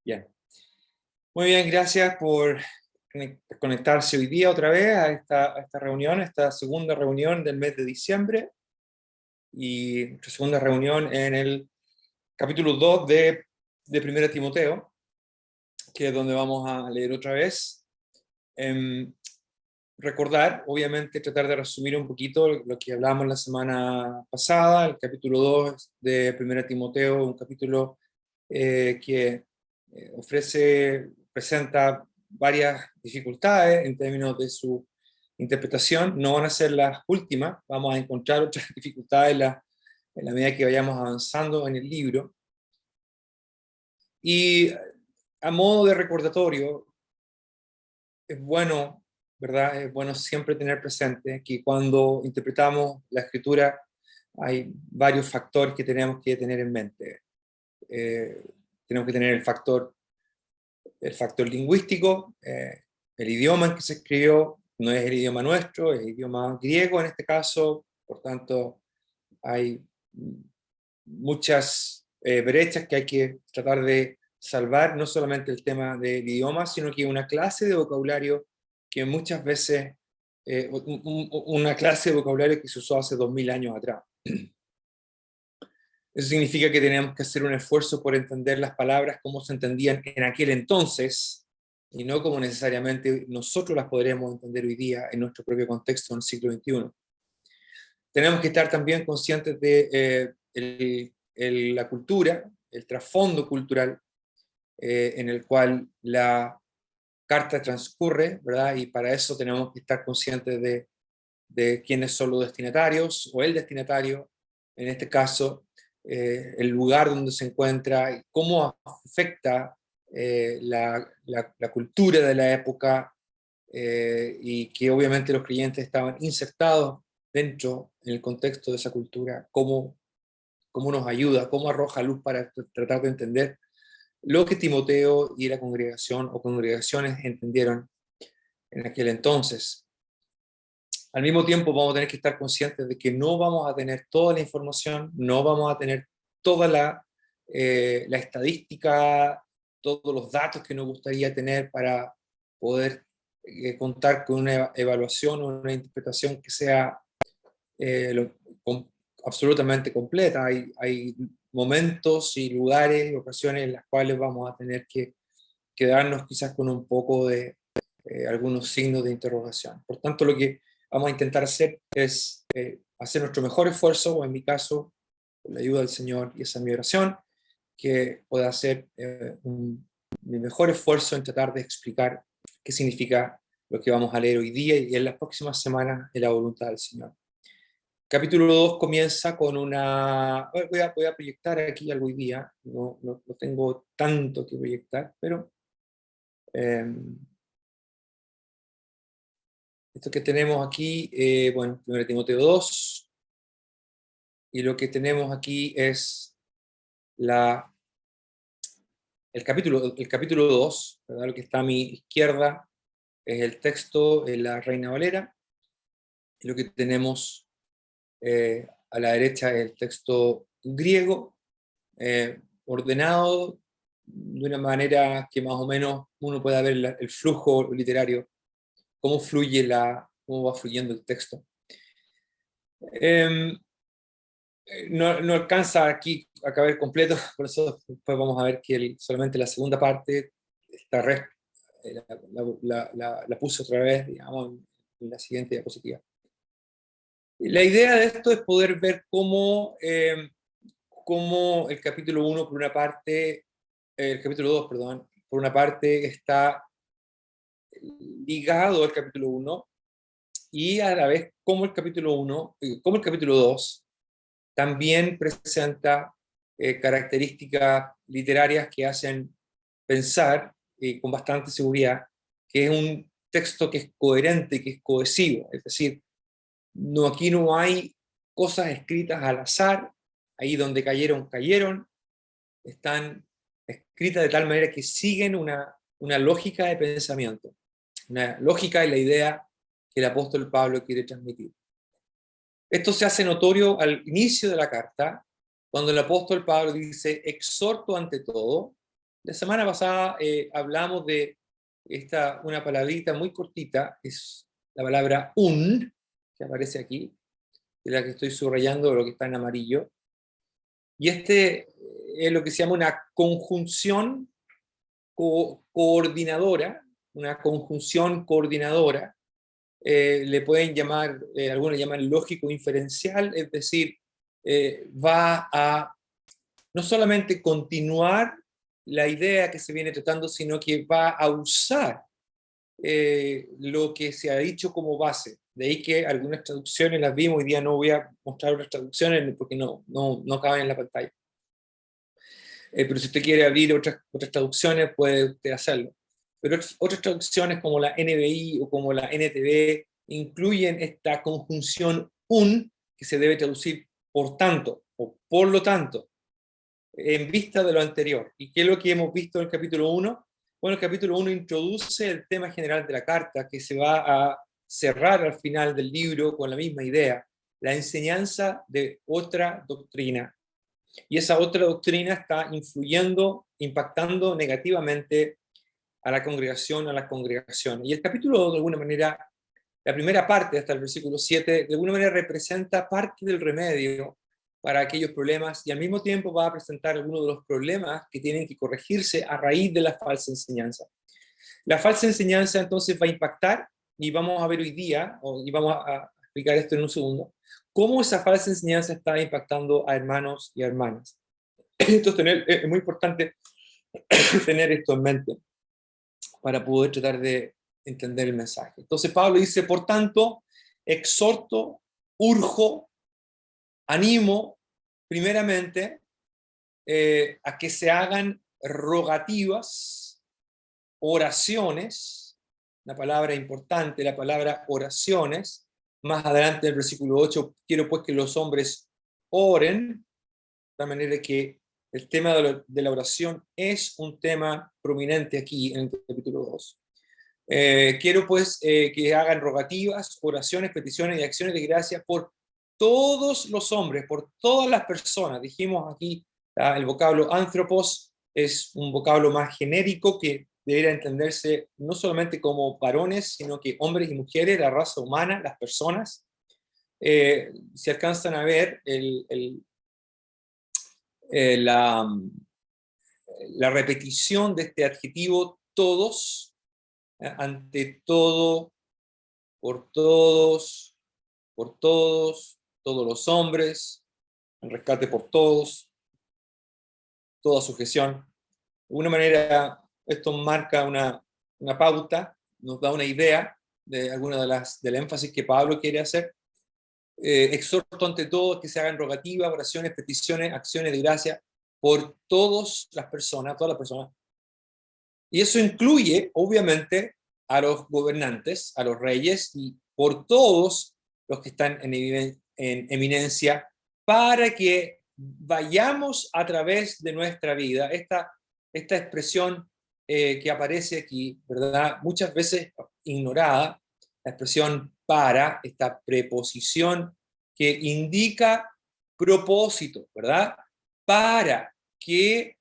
Bien. Muy bien, gracias por conectarse hoy día otra vez a esta reunión, esta segunda reunión del mes de diciembre y nuestra segunda reunión en el capítulo 2 de 1 Timoteo, que es donde vamos a leer otra vez. Recordar, obviamente, tratar de resumir un poquito lo que hablamos la semana pasada. El capítulo 2 de 1 Timoteo, un capítulo que presenta varias dificultades en términos de su interpretación. No van a ser las últimas, vamos a encontrar otras dificultades en la medida que vayamos avanzando en el libro. Y a modo de recordatorio, es bueno, ¿verdad? Es bueno siempre tener presente que cuando interpretamos la escritura hay varios factores que tenemos que tener en mente. Tenemos que tener el factor lingüístico, el idioma en que se escribió no es el idioma nuestro, es el idioma griego en este caso, por tanto hay muchas brechas que hay que tratar de salvar, no solamente el tema del idioma, sino que una clase de vocabulario que muchas veces, una clase de vocabulario que se usó hace 2000 años atrás. Eso significa que tenemos que hacer un esfuerzo por entender las palabras como se entendían en aquel entonces, y no como necesariamente nosotros las podremos entender hoy día en nuestro propio contexto en el siglo XXI. Tenemos que estar también conscientes de la cultura, el trasfondo cultural en el cual la carta transcurre, ¿verdad? Y para eso tenemos que estar conscientes de quiénes son los destinatarios o el destinatario, en este caso, el lugar donde se encuentra y cómo afecta la cultura de la época, y que obviamente los creyentes estaban insertados dentro, en el contexto de esa cultura, cómo nos ayuda, cómo arroja luz para tratar de entender lo que Timoteo y la congregación o congregaciones entendieron en aquel entonces. Al mismo tiempo vamos a tener que estar conscientes de que no vamos a tener toda la información, no vamos a tener toda la estadística, todos los datos que nos gustaría tener para poder contar con una evaluación o una interpretación que sea absolutamente completa. Hay momentos y lugares y ocasiones en las cuales vamos a tener que quedarnos quizás con un poco de algunos signos de interrogación. Por tanto, lo que vamos a intentar hacer es hacer nuestro mejor esfuerzo, o en mi caso, con la ayuda del Señor, y esa es mi oración, que pueda hacer mi mejor esfuerzo en tratar de explicar qué significa lo que vamos a leer hoy día y en las próximas semanas en la voluntad del Señor. Capítulo 2 comienza con una... Voy a proyectar aquí algo hoy día, no tengo tanto que proyectar, pero esto que tenemos aquí, bueno, 1 Timoteo 2, y lo que tenemos aquí es el capítulo 2, ¿verdad? Lo que está a mi izquierda es el texto en la Reina Valera, y lo que tenemos a la derecha es el texto griego, ordenado de una manera que más o menos uno pueda ver el flujo literario, cómo va fluyendo el texto. No alcanza aquí a caber completo, por eso después vamos a ver que solamente la segunda parte la puse otra vez, digamos, en la siguiente diapositiva. La idea de esto es poder ver cómo el capítulo 1, por una parte, el capítulo 2, perdón, por una parte está ligado al capítulo 1, y a la vez cómo el capítulo 1, cómo el capítulo 2 también presenta características literarias que hacen pensar con bastante seguridad que es un texto que es coherente, que es cohesivo. Es decir, aquí no hay cosas escritas al azar, ahí donde cayeron, están escritas de tal manera que siguen una lógica de pensamiento, una lógica de la idea que el apóstol Pablo quiere transmitir. Esto se hace notorio al inicio de la carta, cuando el apóstol Pablo dice: exhorto ante todo La semana pasada hablamos de una palabrita muy cortita, es la palabra un, que aparece aquí, de la que estoy subrayando lo que está en amarillo. Y es lo que se llama una conjunción coordinadora, una conjunción coordinadora. Le pueden llamar, algunos le llaman lógico inferencial, es decir, va a no solamente continuar la idea que se viene tratando, sino que va a usar lo que se ha dicho como base. De ahí que algunas traducciones las vimos, hoy día no voy a mostrar otras traducciones porque no caben en la pantalla. Pero si usted quiere abrir otras traducciones, puede usted hacerlo. Pero otras traducciones como la NBI o como la NTV incluyen esta conjunción un, que se debe traducir por tanto o por lo tanto, en vista de lo anterior. ¿Y qué es lo que hemos visto en el capítulo 1? Bueno, el capítulo 1 introduce el tema general de la carta, que se va a cerrar al final del libro con la misma idea, la enseñanza de otra doctrina. Y esa otra doctrina está influyendo, impactando negativamente a la congregación, a las congregaciones. Y el capítulo, de alguna manera, la primera parte, hasta el versículo 7, de alguna manera representa parte del remedio para aquellos problemas y al mismo tiempo va a presentar algunos de los problemas que tienen que corregirse a raíz de la falsa enseñanza. La falsa enseñanza entonces va a impactar, y vamos a ver hoy día, y vamos a explicar esto en un segundo, cómo esa falsa enseñanza está impactando a hermanos y a hermanas. Entonces es muy importante tener esto en mente para poder tratar de entender el mensaje. Entonces Pablo dice, por tanto, exhorto, urjo, animo, primeramente, a que se hagan rogativas, oraciones, una palabra importante, la palabra oraciones. Más adelante en el versículo 8, quiero pues que los hombres oren, de manera que el tema de la oración es un tema prominente aquí en el capítulo 2. Quiero pues que hagan rogativas, oraciones, peticiones y acciones de gracia por todos los hombres, por todas las personas. Dijimos aquí, el vocablo anthropos es un vocablo más genérico que debería entenderse no solamente como varones, sino que hombres y mujeres, la raza humana, las personas. Si alcanzan a ver la repetición de este adjetivo todos, ante todo, por todos, todos los hombres, en rescate por todos, toda sujeción. De alguna manera, esto marca una pauta, nos da una idea de alguna del énfasis que Pablo quiere hacer. Exhorto ante todo que se hagan rogativas, oraciones, peticiones, acciones de gracia por todas las personas, Y eso incluye, obviamente, a los gobernantes, a los reyes y por todos los que están en eminencia, para que vayamos a través de nuestra vida. Esta expresión que aparece aquí, ¿verdad? Muchas veces ignorada, la expresión para, esta preposición que indica propósito, ¿verdad? Para que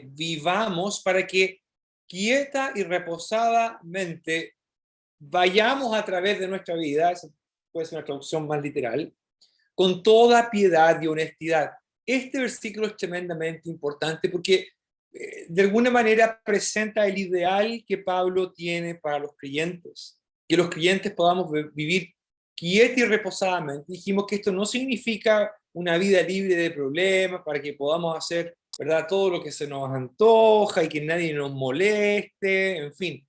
vivamos, para que quieta y reposadamente vayamos a través de nuestra vida, esa puede ser una traducción más literal, con toda piedad y honestidad. Este versículo es tremendamente importante porque de alguna manera presenta el ideal que Pablo tiene para los creyentes, que los creyentes podamos vivir quieta y reposadamente. Dijimos que esto no significa una vida libre de problemas, para que podamos hacer, ¿verdad?, todo lo que se nos antoja y que nadie nos moleste, en fin,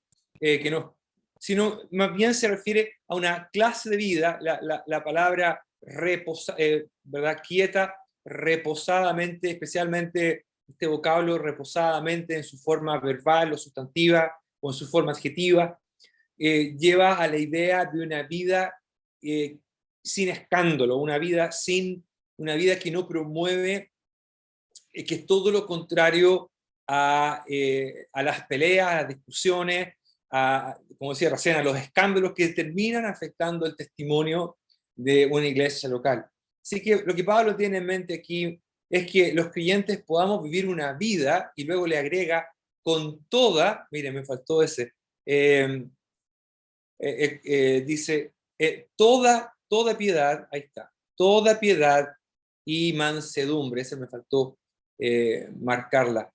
sino más bien se refiere a una clase de vida, la palabra ¿verdad?, quieta, reposadamente, especialmente este vocablo reposadamente en su forma verbal o sustantiva o en su forma adjetiva, lleva a la idea de una vida sin escándalo, una vida que no promueve, que es todo lo contrario a las peleas, a las discusiones, como decía recién, a los escándalos que terminan afectando el testimonio de una iglesia local. Así que lo que Pablo tiene en mente aquí es que los creyentes podamos vivir una vida, y luego le agrega con toda, mire, me faltó ese, dice, toda piedad, ahí está, toda piedad y mansedumbre, ese me faltó marcarla,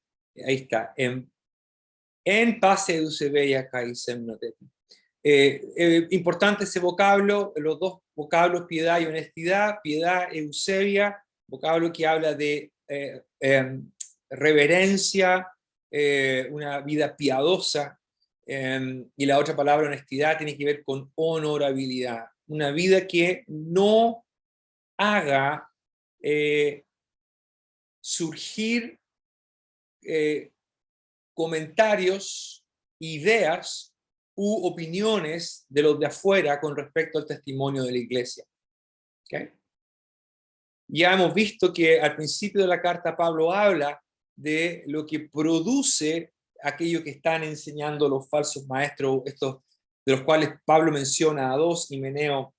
ahí está, en paz eusebia caisem noteti. Importante ese vocablo, los dos vocablos, piedad y honestidad, piedad, eusebia, vocablo que habla de reverencia, una vida piadosa, y la otra palabra, honestidad, tiene que ver con honorabilidad, una vida que no haga surgir comentarios, ideas u opiniones de los de afuera con respecto al testimonio de la iglesia. ¿Okay? Ya hemos visto que al principio de la carta Pablo habla de lo que produce aquello que están enseñando los falsos maestros, estos de los cuales Pablo menciona a dos, Himeneo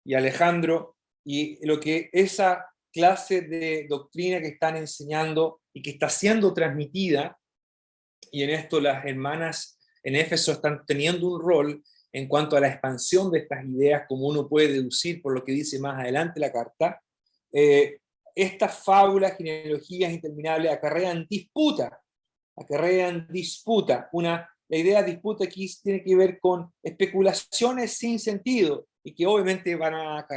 y Alejandro, y lo que esa clase de doctrina que están enseñando y que está siendo transmitida, y en esto las hermanas en Éfeso están teniendo un rol en cuanto a la expansión de estas ideas, como uno puede deducir por lo que dice más adelante la carta. Estas fábulas, genealogías interminables acarrean disputa. La idea de disputa aquí tiene que ver con especulaciones sin sentido y que obviamente van a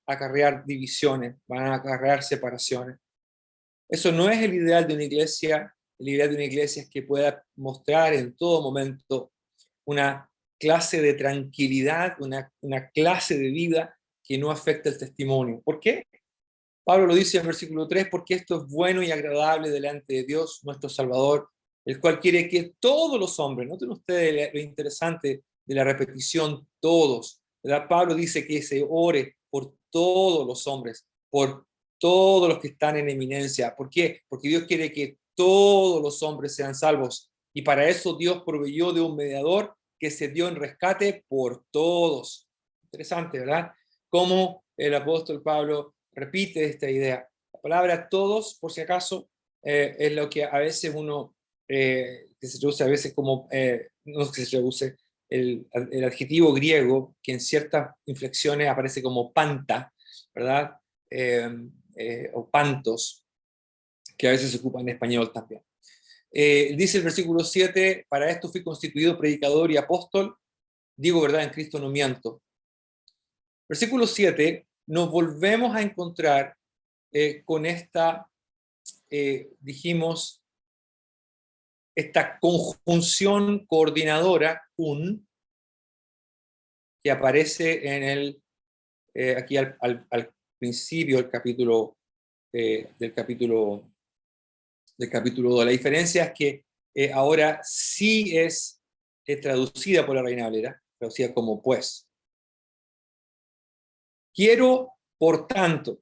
acarrear divisiones, van a acarrear separaciones. Eso no es el ideal de una iglesia. El ideal de una iglesia es que pueda mostrar en todo momento una clase de tranquilidad, una clase de vida que no afecta el testimonio. ¿Por qué? Pablo lo dice en el versículo 3, porque esto es bueno y agradable delante de Dios, nuestro Salvador, el cual quiere que todos los hombres, noten ustedes lo interesante de la repetición, todos, ¿verdad? Pablo dice que se ore por todos los hombres, por todos los que están en eminencia. ¿Por qué? Porque Dios quiere que todos los hombres sean salvos, y para eso Dios proveyó de un mediador que se dio en rescate por todos. Interesante, ¿verdad? Como el apóstol Pablo repite esta idea. La palabra todos, por si acaso, es lo que a veces uno, que se traduce a veces como, no que se traduce, el adjetivo griego, que en ciertas inflexiones aparece como panta, ¿verdad? O pantos, que a veces se ocupa en español también. Dice el versículo 7, para esto fui constituido predicador y apóstol, digo verdad, en Cristo no miento. Versículo 7, nos volvemos a encontrar con esta, dijimos, esta conjunción coordinadora, que aparece en aquí al principio del capítulo, del capítulo 2. La diferencia es que ahora sí es traducida por la Reina Valera, traducida como pues. Quiero, por tanto,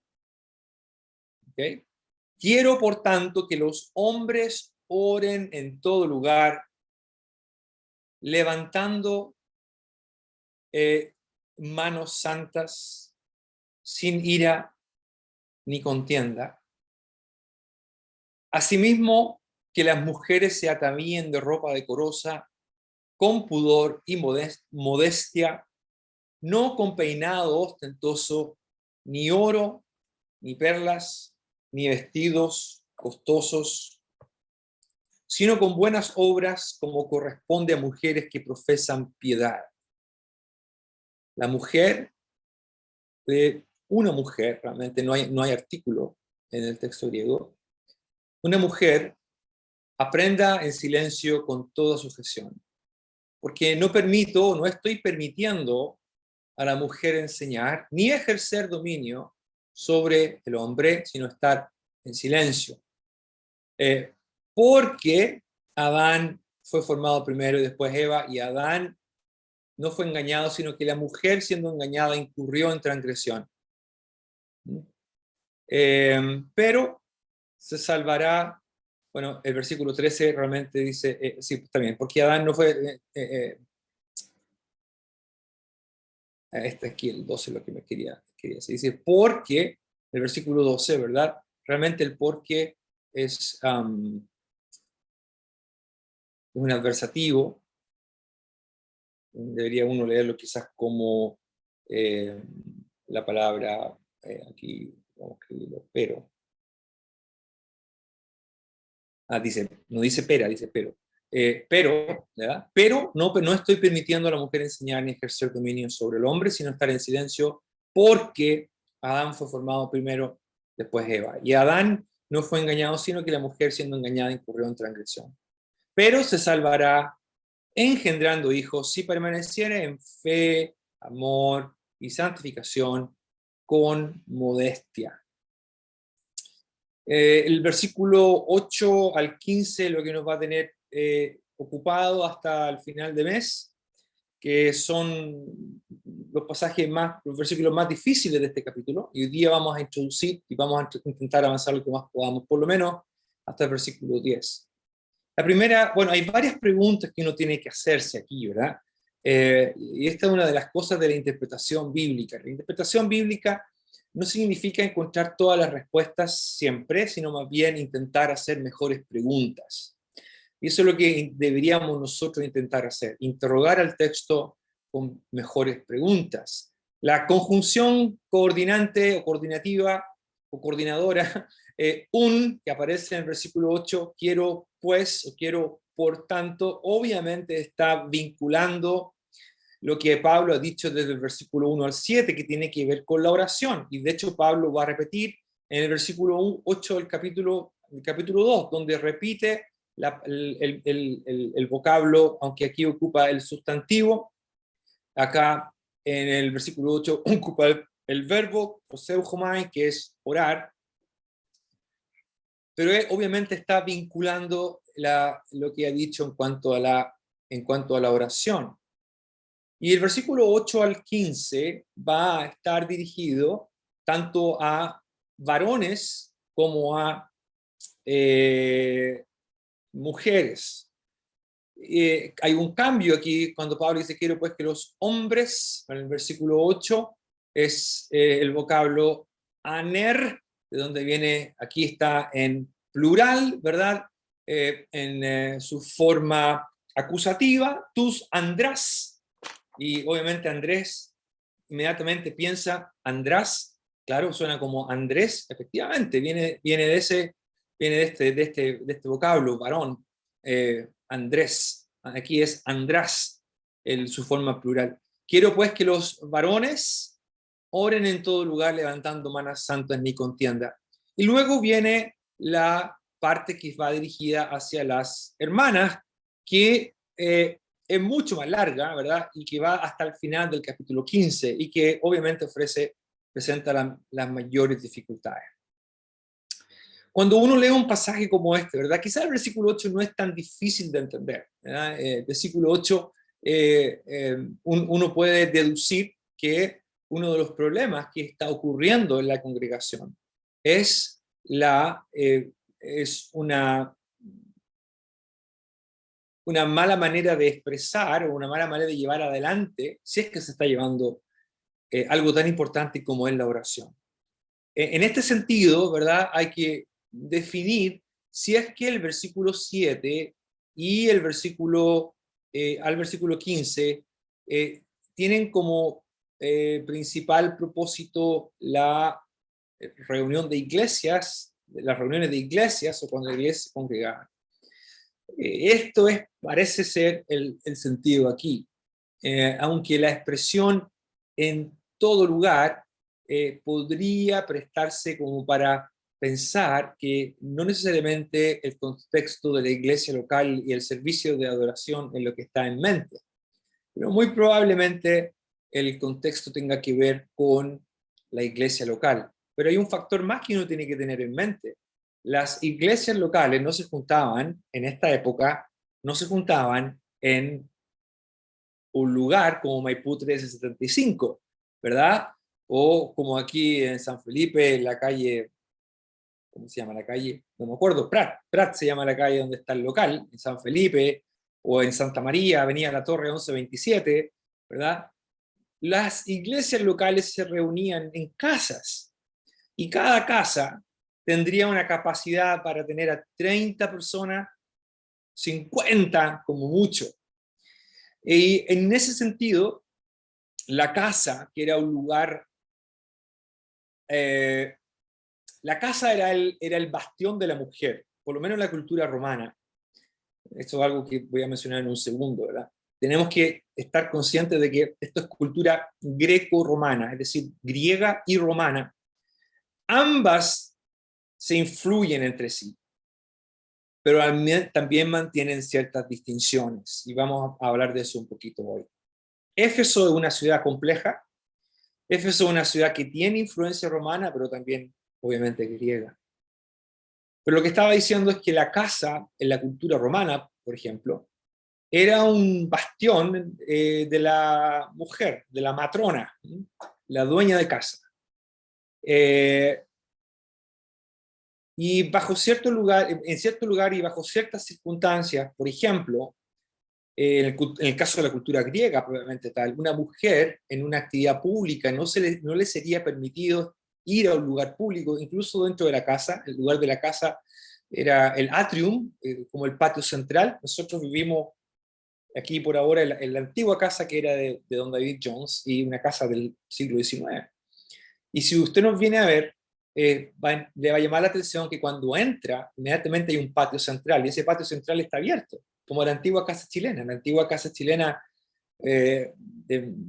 ¿okay? Quiero, por tanto, que los hombres oren en todo lugar, levantando manos santas, sin ira ni contienda. Asimismo, que las mujeres se atavíen de ropa decorosa, con pudor y modestia, no con peinado ostentoso, ni oro, ni perlas, ni vestidos costosos, sino con buenas obras, como corresponde a mujeres que profesan piedad. La mujer, una mujer, realmente no hay artículo en el texto griego, una mujer aprenda en silencio con toda sujeción, porque no estoy permitiendo a la mujer enseñar ni ejercer dominio sobre el hombre, sino estar en silencio. Porque Adán fue formado primero y después Eva, y Adán no fue engañado, sino que la mujer, siendo engañada, incurrió en transgresión. Pero se salvará. Bueno, el versículo 13 realmente dice, sí, está bien, porque Adán no fue, este aquí el 12 es lo que me quería decir, dice, porque, el versículo 12, ¿verdad? realmente el porque es un adversativo. Debería uno leerlo quizás como la palabra, aquí vamos a escribirlo, pero. No dice pera, dice pero. Pero, ¿verdad? Pero no estoy permitiendo a la mujer enseñar ni ejercer dominio sobre el hombre, sino estar en silencio porque Adán fue formado primero, después Eva. Y Adán no fue engañado, sino que la mujer siendo engañada incurrió en transgresión. Pero se salvará engendrando hijos si permaneciere en fe, amor y santificación con modestia. El versículo 8 al 15 lo que nos va a tener ocupado hasta el final de mes, que son los versículos más difíciles de este capítulo, y hoy día vamos a introducir y vamos a intentar avanzar lo que más podamos, por lo menos hasta el versículo 10. La primera, bueno, hay varias preguntas que uno tiene que hacerse aquí, ¿verdad? Y esta es una de las cosas de la interpretación bíblica. La interpretación bíblica no significa encontrar todas las respuestas siempre, sino más bien intentar hacer mejores preguntas. Y eso es lo que deberíamos nosotros intentar hacer, interrogar al texto con mejores preguntas. La conjunción coordinante o coordinativa o coordinadora, que aparece en el versículo 8, quiero pues o quiero por tanto, obviamente está vinculando lo que Pablo ha dicho desde el versículo 1 al 7, que tiene que ver con la oración. Y de hecho Pablo va a repetir en el versículo 8 del capítulo 2, donde repite el vocablo, aunque aquí ocupa el sustantivo, acá en el versículo 8 ocupa el verbo, proseuchomai, que es orar, pero obviamente está vinculando lo que ha dicho en cuanto a la oración. Y el versículo 8 al 15 va a estar dirigido tanto a varones como a mujeres. Hay un cambio aquí cuando Pablo dice quiero pues que los hombres, en el versículo 8 es el vocablo aner, de donde viene, aquí está en plural, ¿verdad? En su forma acusativa, tus andrás. Y obviamente Andrés inmediatamente piensa András, claro, suena como Andrés, efectivamente, viene de este vocablo, varón, Andrés. Aquí es András, su forma plural. Quiero pues que los varones oren en todo lugar levantando manos santas ni contienda. Y luego viene la parte que va dirigida hacia las hermanas, que es mucho más larga, ¿verdad? Y que va hasta el final del capítulo 15 y que obviamente presenta las mayores dificultades. Cuando uno lee un pasaje como este, ¿verdad? Quizás el versículo 8 no es tan difícil de entender, ¿verdad? El versículo 8, uno puede deducir que uno de los problemas que está ocurriendo en la congregación es una mala manera de expresar o una mala manera de llevar adelante, si es que se está llevando algo tan importante como es la oración. En este sentido, ¿verdad? Hay que definir si es que el versículo 7 y el versículo al versículo 15 tienen como principal propósito la reunión de iglesias, las reuniones de iglesias o cuando la iglesia se congregaba. Esto parece ser el sentido aquí, aunque la expresión en todo lugar podría prestarse como para pensar que no necesariamente el contexto de la iglesia local y el servicio de adoración es lo que está en mente, pero muy probablemente el contexto tenga que ver con la iglesia local. Pero hay un factor más que uno tiene que tener en mente. Las iglesias locales no se juntaban en esta época, no se juntaban en un lugar como Maipú 1375, ¿verdad? O como aquí en San Felipe, en la calle, ¿cómo se llama la calle? No me acuerdo, Prat se llama la calle donde está el local, en San Felipe, o en Santa María, Avenida La Torre 1127, ¿verdad? Las iglesias locales se reunían en casas, y cada casa tendría una capacidad para tener a 30 personas, 50 como mucho. Y en ese sentido, la casa, que era un lugar, la casa era el bastión de la mujer, por lo menos en la cultura romana. Esto es algo que voy a mencionar en un segundo, ¿verdad? Tenemos que estar conscientes de que esto es cultura greco-romana, es decir, griega y romana. Ambas se influyen entre sí, pero también mantienen ciertas distinciones, y vamos a hablar de eso un poquito hoy. Éfeso es una ciudad compleja. Éfeso es una ciudad que tiene influencia romana, pero también, obviamente, griega. Pero lo que estaba diciendo es que la casa, en la cultura romana, por ejemplo, era un bastión de la mujer, de la matrona, la dueña de casa. Y bajo cierto lugar, en cierto lugar y bajo ciertas circunstancias, por ejemplo, en el caso de la cultura griega, probablemente tal, una mujer en una actividad pública no le sería permitido ir a un lugar público, incluso dentro de la casa. El lugar de la casa era el atrium, como el patio central. Nosotros vivimos aquí por ahora en la antigua casa que era de don David Jones, y una casa del siglo XIX. Y si usted nos viene a ver, le va a llamar la atención que cuando entra, inmediatamente hay un patio central, y ese patio central está abierto, como la antigua casa chilena. La antigua casa chilena, de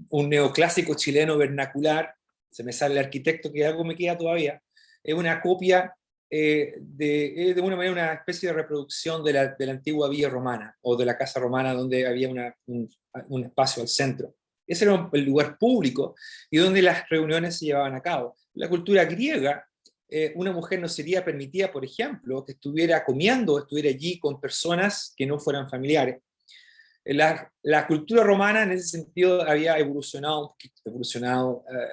un neoclásico chileno vernacular, se me sale el arquitecto que algo me queda todavía, es una copia de una manera una especie de reproducción de la antigua villa romana, o de la casa romana, donde había un espacio al centro. Ese era el lugar público y donde las reuniones se llevaban a cabo. En la cultura griega, una mujer no sería permitida, por ejemplo, que estuviera comiendo, estuviera allí con personas que no fueran familiares. La cultura romana en ese sentido había evolucionado un poquito,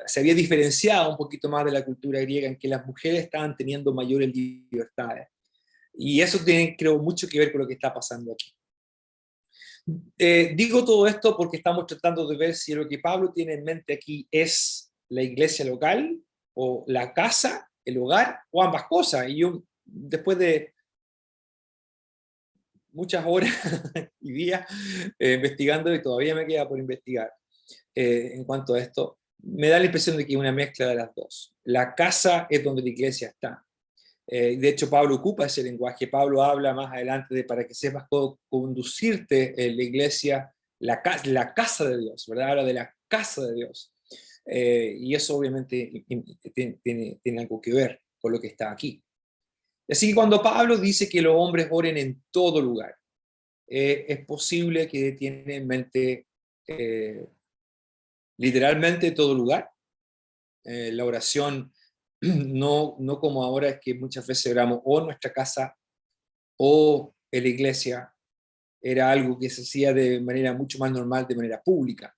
se había diferenciado un poquito más de la cultura griega, en que las mujeres estaban teniendo mayores libertades. Y eso tiene, creo, mucho que ver con lo que está pasando aquí. Digo todo esto porque estamos tratando de ver si lo que Pablo tiene en mente aquí es la iglesia local, o la casa, el hogar, o ambas cosas. Y yo, después de muchas horas y días investigando, y todavía me queda por investigar en cuanto a esto, me da la impresión de que es una mezcla de las dos. La casa es donde la iglesia está. De hecho, Pablo ocupa ese lenguaje. Pablo habla más adelante de para que sepas cómo conducirte en la iglesia, la casa de Dios, ¿verdad? Habla de la casa de Dios. Y eso obviamente tiene algo que ver con lo que está aquí. Así que cuando Pablo dice que los hombres oren en todo lugar, es posible que tiene en mente literalmente todo lugar. La oración no como ahora, es que muchas veces oramos o en nuestra casa o en la iglesia. Era algo que se hacía de manera mucho más normal, de manera pública.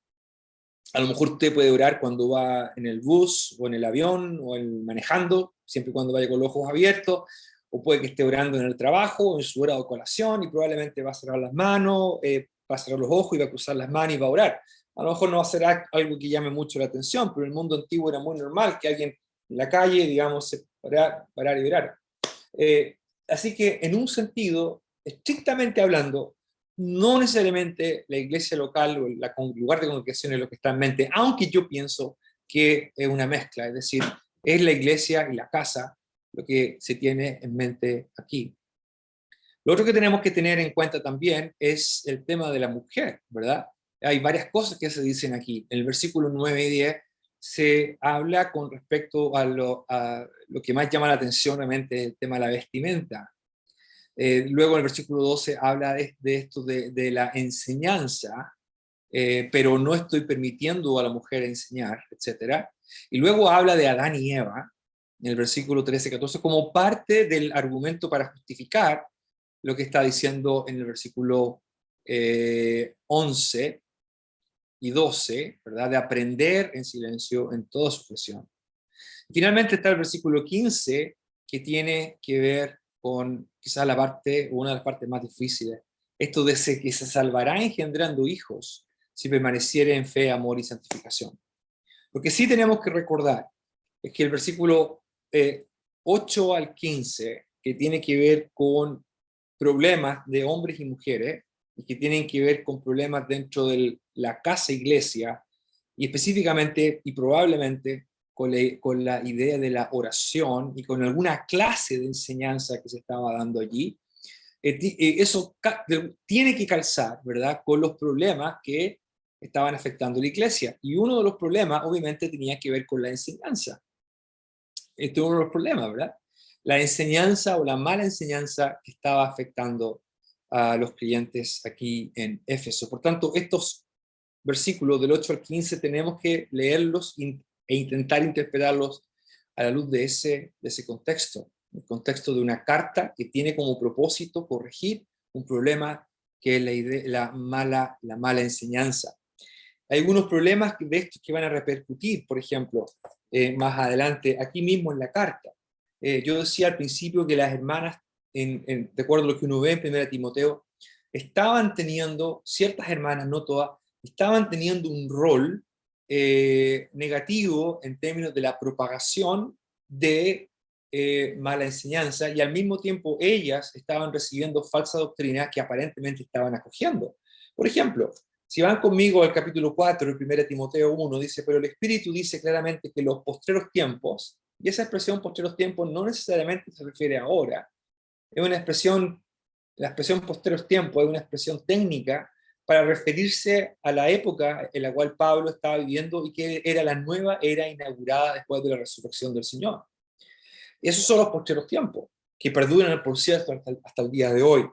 A lo mejor usted puede orar cuando va en el bus o en el avión o manejando, siempre y cuando vaya con los ojos abiertos, o puede que esté orando en el trabajo o en su hora de colación, y probablemente va a cerrar las manos, va a cerrar los ojos y va a cruzar las manos y va a orar. A lo mejor no va a ser algo que llame mucho la atención, pero en el mundo antiguo era muy normal que alguien en la calle, digamos, se parara y orara. Así que en un sentido, estrictamente hablando, no necesariamente la iglesia local o el lugar de congregación es lo que está en mente, aunque yo pienso que es una mezcla, es decir, es la iglesia y la casa lo que se tiene en mente aquí. Lo otro que tenemos que tener en cuenta también es el tema de la mujer, ¿verdad? Hay varias cosas que se dicen aquí. En el versículo 9 y 10 se habla con respecto a lo que más llama la atención, realmente, el tema de la vestimenta. Luego en el versículo 12 habla de esto de la enseñanza, pero no estoy permitiendo a la mujer enseñar, etc. Y luego habla de Adán y Eva, en el versículo 13-14, como parte del argumento para justificar lo que está diciendo en el versículo 11 y 12, ¿verdad? De aprender en silencio en toda sujeción. Finalmente está el versículo 15, que tiene que ver con quizás la parte, o una de las partes más difíciles, esto de que se salvará engendrando hijos si permaneciere en fe, amor y santificación. Lo que sí tenemos que recordar es que el versículo 8 al 15, que tiene que ver con problemas de hombres y mujeres, y que tienen que ver con problemas dentro de la casa iglesia, y específicamente y probablemente con la idea de la oración y con alguna clase de enseñanza que se estaba dando allí, eso tiene que calzar, ¿verdad?, con los problemas que estaban afectando la iglesia. Y uno de los problemas, obviamente, tenía que ver con la enseñanza. Este es uno de los problemas, ¿verdad? La enseñanza o la mala enseñanza que estaba afectando a los creyentes aquí en Éfeso. Por tanto, estos versículos del 8 al 15 tenemos que leerlos e intentar interpretarlos a la luz de ese contexto, el contexto de una carta que tiene como propósito corregir un problema que es la mala enseñanza. Hay algunos problemas de estos que van a repercutir, por ejemplo, más adelante, aquí mismo en la carta. Yo decía al principio que las hermanas, de acuerdo a lo que uno ve en 1 Timoteo, estaban teniendo, ciertas hermanas, no todas, estaban teniendo un rol negativo en términos de la propagación de mala enseñanza, y al mismo tiempo ellas estaban recibiendo falsa doctrina que aparentemente estaban acogiendo. Por ejemplo, si van conmigo al capítulo 4, el 1 Timoteo 1, dice, pero el Espíritu dice claramente que los postreros tiempos, y esa expresión postreros tiempos no necesariamente se refiere a ahora, es una expresión, la expresión postreros tiempos es una expresión técnica para referirse a la época en la cual Pablo estaba viviendo y que era la nueva era inaugurada después de la resurrección del Señor. Y esos son los postreros tiempos, que perduran, por cierto, hasta el día de hoy.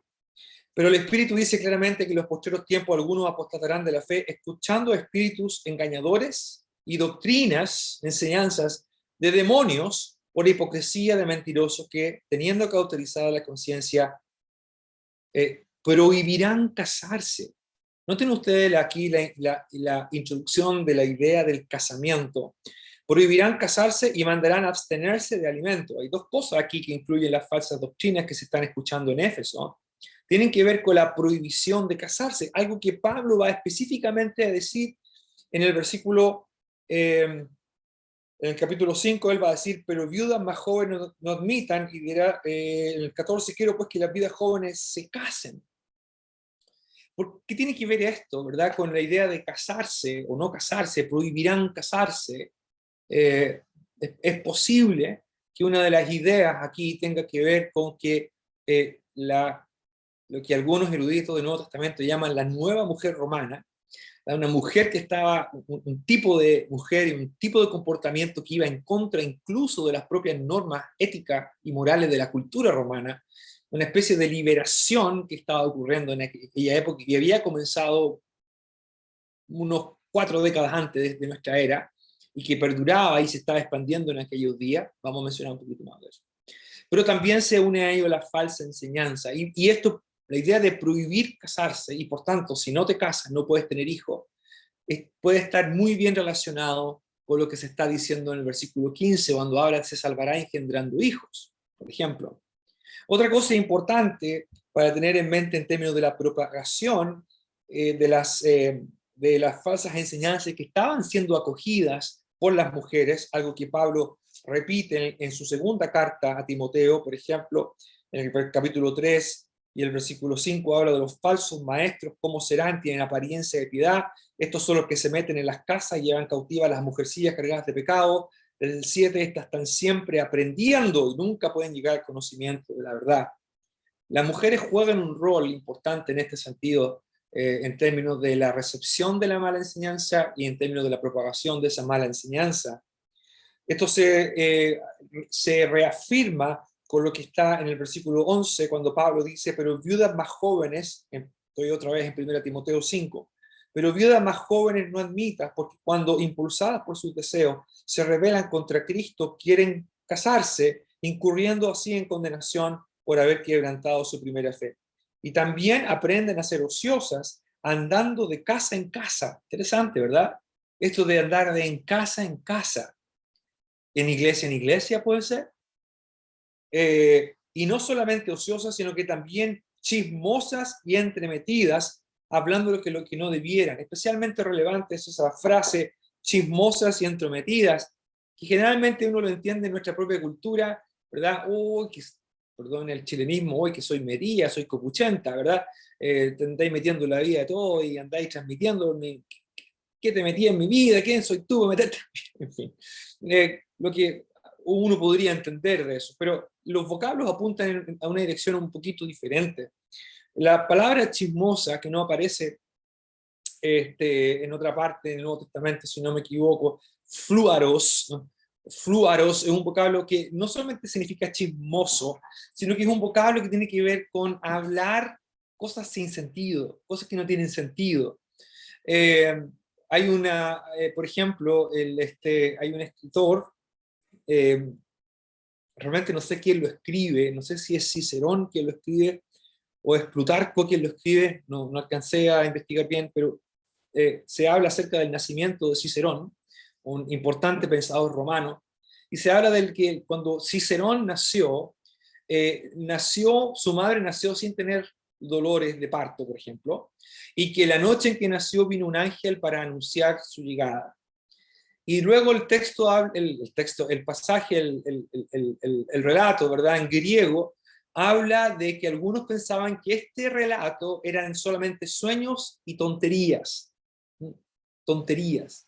Pero el Espíritu dice claramente que en los postreros tiempos algunos apostatarán de la fe, escuchando espíritus engañadores y doctrinas, enseñanzas de demonios por hipocresía de mentirosos que, teniendo cauterizada la conciencia, prohibirán casarse. Noten ustedes aquí la introducción de la idea del casamiento. Prohibirán casarse y mandarán abstenerse de alimento. Hay dos cosas aquí que incluyen las falsas doctrinas que se están escuchando en Éfeso. Tienen que ver con la prohibición de casarse, algo que Pablo va específicamente a decir en el versículo, en el capítulo 5, él va a decir, pero viudas más jóvenes no admitan, y dirá en el 14, quiero pues que las viudas jóvenes se casen. ¿Por qué tiene que ver esto, verdad, con la idea de casarse o no casarse? Prohibirán casarse. Es posible que una de las ideas aquí tenga que ver con que lo que algunos eruditos del Nuevo Testamento llaman la nueva mujer romana, una mujer que estaba, un tipo de mujer y un tipo de comportamiento que iba en contra incluso de las propias normas éticas y morales de la cultura romana, una especie de liberación que estaba ocurriendo en aquella época y había comenzado unos 4 décadas antes de nuestra era y que perduraba y se estaba expandiendo en aquellos días. Vamos a mencionar un poquito más de eso. Pero también se une a ello la falsa enseñanza y esto, la idea de prohibir casarse y por tanto si no te casas no puedes tener hijos, puede estar muy bien relacionado con lo que se está diciendo en el versículo 15 cuando habla se salvará engendrando hijos, por ejemplo. Otra cosa importante para tener en mente en términos de la propagación de las falsas enseñanzas que estaban siendo acogidas por las mujeres, algo que Pablo repite en su segunda carta a Timoteo, por ejemplo, en el capítulo 3 y el versículo 5 habla de los falsos maestros, cómo serán, tienen apariencia de piedad, estos son los que se meten en las casas y llevan cautivas a las mujercillas cargadas de pecado. El 7, estas están siempre aprendiendo y nunca pueden llegar al conocimiento de la verdad. Las mujeres juegan un rol importante en este sentido, en términos de la recepción de la mala enseñanza y en términos de la propagación de esa mala enseñanza. Esto se reafirma con lo que está en el versículo 11, cuando Pablo dice, pero viudas más jóvenes, estoy otra vez en 1 Timoteo 5, pero viudas más jóvenes no admitas, porque cuando impulsadas por sus deseos se rebelan contra Cristo, quieren casarse, incurriendo así en condenación por haber quebrantado su primera fe. Y también aprenden a ser ociosas, andando de casa en casa. Interesante, ¿verdad? Esto de andar de en casa en iglesia puede ser. Y no solamente ociosas, sino que también chismosas y entremetidas, hablando de lo que no debieran. Especialmente relevante es esa frase, chismosas y entrometidas, que generalmente uno lo entiende en nuestra propia cultura ¿verdad? Uy, perdón el chilenismo, hoy que soy metía, soy copuchenta, ¿verdad? Te andáis metiendo en la vida de todo y andáis transmitiendo, ¿qué te metí en mi vida? ¿Quién soy tú para meterte? En fin, lo que uno podría entender de eso, pero los vocablos apuntan a una dirección un poquito diferente. La palabra chismosa, que no aparece en otra parte del Nuevo Testamento, si no me equivoco, fluaros, ¿no? Fluaros es un vocablo que no solamente significa chismoso, sino que es un vocablo que tiene que ver con hablar cosas sin sentido, cosas que no tienen sentido. Eh, por ejemplo, hay un escritor, eh, realmente no sé quién lo escribe, no sé si es Cicerón quien lo escribe o es Plutarco quien lo escribe, no alcancé a investigar bien, pero se habla acerca del nacimiento de Cicerón, un importante pensador romano, y se habla del que cuando Cicerón nació, su madre nació sin tener dolores de parto, por ejemplo, y que la noche en que nació vino un ángel para anunciar su llegada. Y luego el texto, el pasaje, el relato, ¿verdad? En griego, habla de que algunos pensaban que este relato eran solamente sueños y tonterías. Tonterías.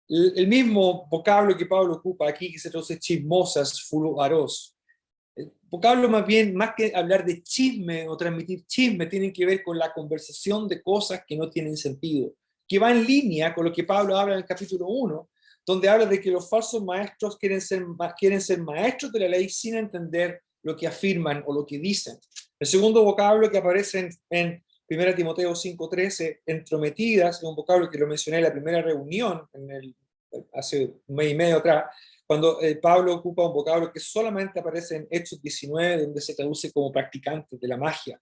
El mismo vocablo que Pablo ocupa aquí, que se traduce chismosas, fuluaros. El vocablo más bien, más que hablar de chisme o transmitir chisme, tienen que ver con la conversación de cosas que no tienen sentido, que va en línea con lo que Pablo habla en el capítulo 1, donde habla de que los falsos maestros quieren ser maestros de la ley sin entender lo que afirman o lo que dicen. El segundo vocablo que aparece en 1 Timoteo 5:13, entrometidas, es un vocablo que lo mencioné en la primera reunión, hace un mes y medio atrás, cuando Pablo ocupa un vocablo que solamente aparece en Hechos 19, donde se traduce como practicantes de la magia.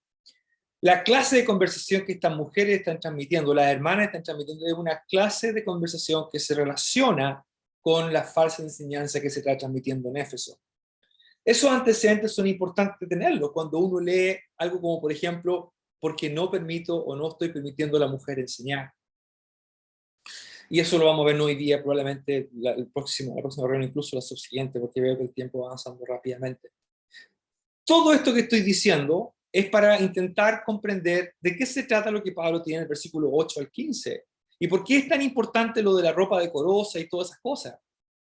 La clase de conversación que estas mujeres están transmitiendo, las hermanas están transmitiendo, es una clase de conversación que se relaciona con la falsa enseñanza que se está transmitiendo en Éfeso. Esos antecedentes son importantes tenerlos cuando uno lee algo como, por ejemplo, porque no permito o no estoy permitiendo a la mujer enseñar. Y eso lo vamos a ver hoy día, probablemente la próxima reunión, incluso la subsiguiente, porque veo que el tiempo va avanzando rápidamente. Todo esto que estoy diciendo es para intentar comprender de qué se trata lo que Pablo tiene en el versículo 8 al 15. Y por qué es tan importante lo de la ropa decorosa y todas esas cosas.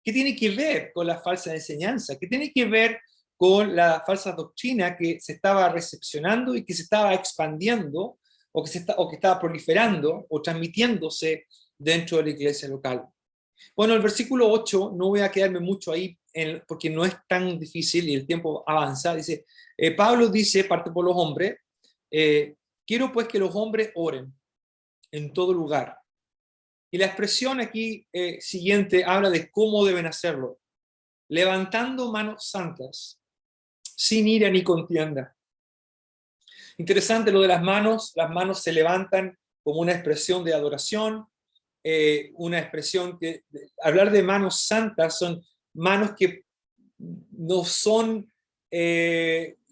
¿Qué tiene que ver con la falsa enseñanza? ¿Qué tiene que ver con la falsa doctrina que se estaba recepcionando y que se estaba expandiendo o que estaba proliferando o transmitiéndose dentro de la iglesia local? Bueno, el versículo 8, no voy a quedarme mucho ahí porque no es tan difícil y el tiempo avanza. Dice, Pablo dice, parte por los hombres, quiero pues que los hombres oren en todo lugar. Y la expresión aquí siguiente habla de cómo deben hacerlo. Levantando manos santas, sin ira ni contienda. Interesante lo de las manos se levantan como una expresión de adoración, una expresión que, hablar de manos santas, son manos que no son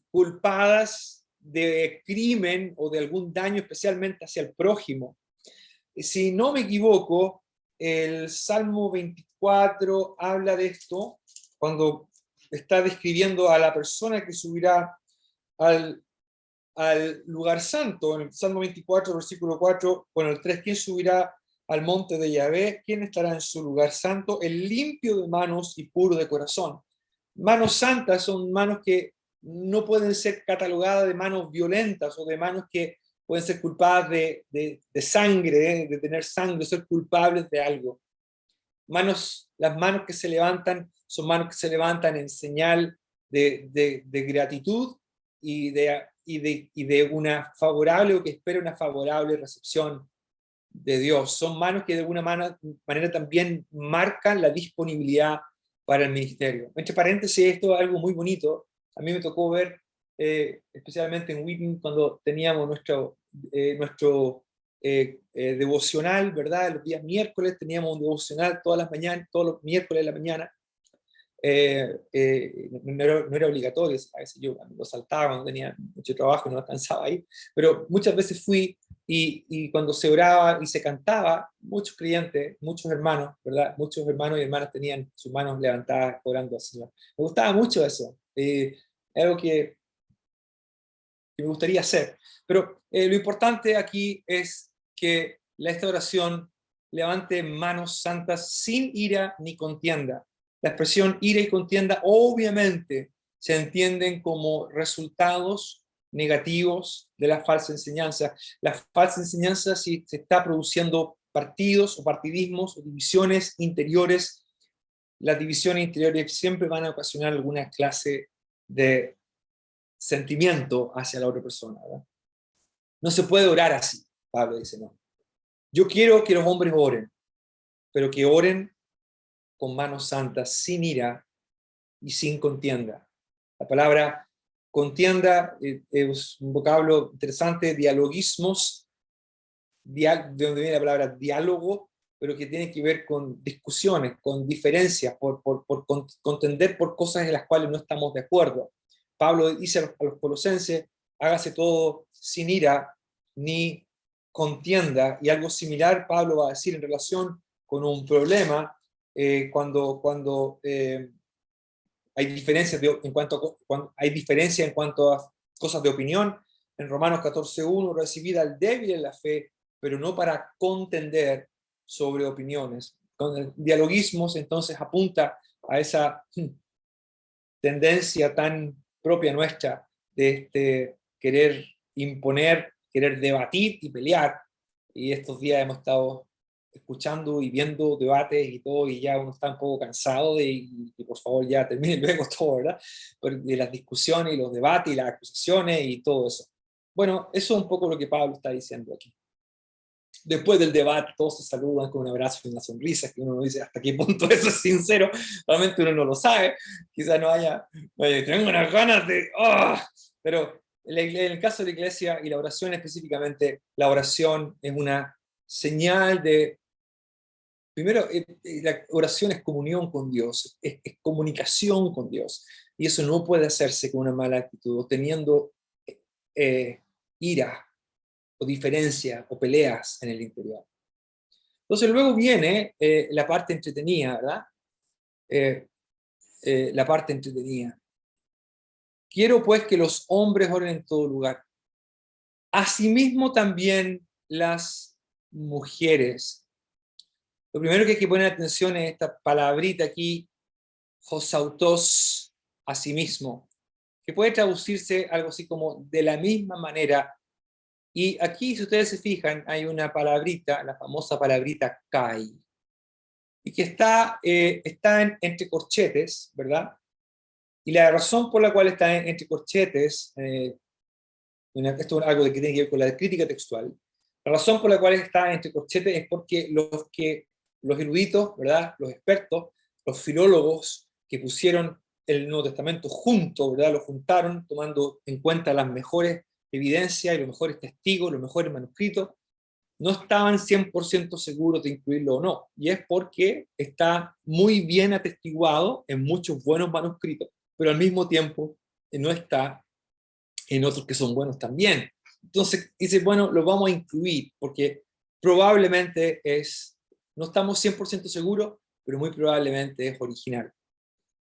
culpadas de crimen o de algún daño especialmente hacia el prójimo. Si no me equivoco, el Salmo 24 habla de esto cuando está describiendo a la persona que subirá al lugar santo. En el Salmo 24, versículo 4, bueno, el 3, ¿quién subirá al monte de Yahvé? ¿Quién estará en su lugar santo? El limpio de manos y puro de corazón. Manos santas son manos que no pueden ser catalogadas de manos violentas o de manos que pueden ser culpadas de sangre, de tener sangre, de ser culpables de algo. Las manos que se levantan son manos que se levantan en señal de gratitud y de una favorable o que espera una favorable recepción de Dios. Son manos que de alguna manera también marcan la disponibilidad para el ministerio. Entre paréntesis, esto es algo muy bonito. A mí me tocó ver, especialmente en Wheaton, cuando teníamos nuestro devocional, ¿verdad? Los días miércoles teníamos un devocional todas las mañanas, todos los miércoles de la mañana. No era obligatorio, a veces yo lo saltaba, no tenía mucho trabajo, no alcanzaba ahí, pero muchas veces fui y cuando se oraba y se cantaba, muchos creyentes, muchos hermanos, ¿verdad? Muchos hermanos y hermanas tenían sus manos levantadas orando al Señor. Me gustaba mucho eso. Es algo que me gustaría hacer. Pero lo importante aquí es que esta oración levante manos santas sin ira ni contienda. La expresión ira y contienda obviamente se entienden como resultados negativos de la falsa enseñanza. La falsa enseñanza, si se está produciendo partidos o partidismos o divisiones interiores, las divisiones interiores siempre van a ocasionar alguna clase de sentimiento hacia la otra persona, ¿verdad? No se puede orar así, Pablo dice, no. Yo quiero que los hombres oren, pero que oren con manos santas, sin ira y sin contienda. La palabra contienda es un vocablo interesante, dialogismos, de donde viene la palabra diálogo, pero que tiene que ver con discusiones, con diferencias, por contender por cosas en las cuales no estamos de acuerdo. Pablo dice a los colosenses, hágase todo sin ira ni contienda, y algo similar Pablo va a decir en relación con un problema cuando hay diferencias cuando hay diferencia en cuanto a cosas de opinión. En Romanos 14:1, recibid al débil en la fe, pero no para contender sobre opiniones. Con el dialogismos entonces apunta a esa tendencia tan propia nuestra de querer imponer, querer debatir y pelear. Y estos días hemos estado escuchando y viendo debates y todo, y ya uno está un poco cansado de por favor ya termine luego todo, ¿verdad? De las discusiones y los debates y las acusaciones y todo eso. Bueno, eso es un poco lo que Pablo está diciendo aquí. Después del debate todos se saludan con un abrazo y una sonrisa, que uno no dice hasta qué punto eso es sincero, realmente uno no lo sabe, quizás no haya, tengo unas ganas de, pero en el caso de la iglesia y la oración específicamente, la oración es una señal de, primero, la oración es comunión con Dios, es comunicación con Dios, y eso no puede hacerse con una mala actitud, o teniendo ira, o diferencia, o peleas en el interior. Entonces luego viene la parte entretenida, ¿verdad? La parte entretenida. Quiero pues que los hombres oren en todo lugar. Asimismo también las mujeres. Lo primero que hay que poner atención es esta palabrita aquí, hosautos, asimismo, que puede traducirse algo así como de la misma manera. Y aquí, si ustedes se fijan, hay una palabrita, la famosa palabrita kai, y que está entre corchetes, ¿verdad? Y la razón por la cual está entre corchetes, esto es algo que tiene que ver con la crítica textual, la razón por la cual está entre corchetes es porque los eruditos, ¿verdad? Los expertos, los filólogos que pusieron el Nuevo Testamento junto, ¿verdad? Lo juntaron tomando en cuenta las mejores evidencias y los mejores testigos, los mejores manuscritos, no estaban 100% seguros de incluirlo o no. Y es porque está muy bien atestiguado en muchos buenos manuscritos, pero al mismo tiempo no está en otros que son buenos también. Entonces dice, bueno, lo vamos a incluir porque probablemente no estamos 100% seguros, pero muy probablemente es original.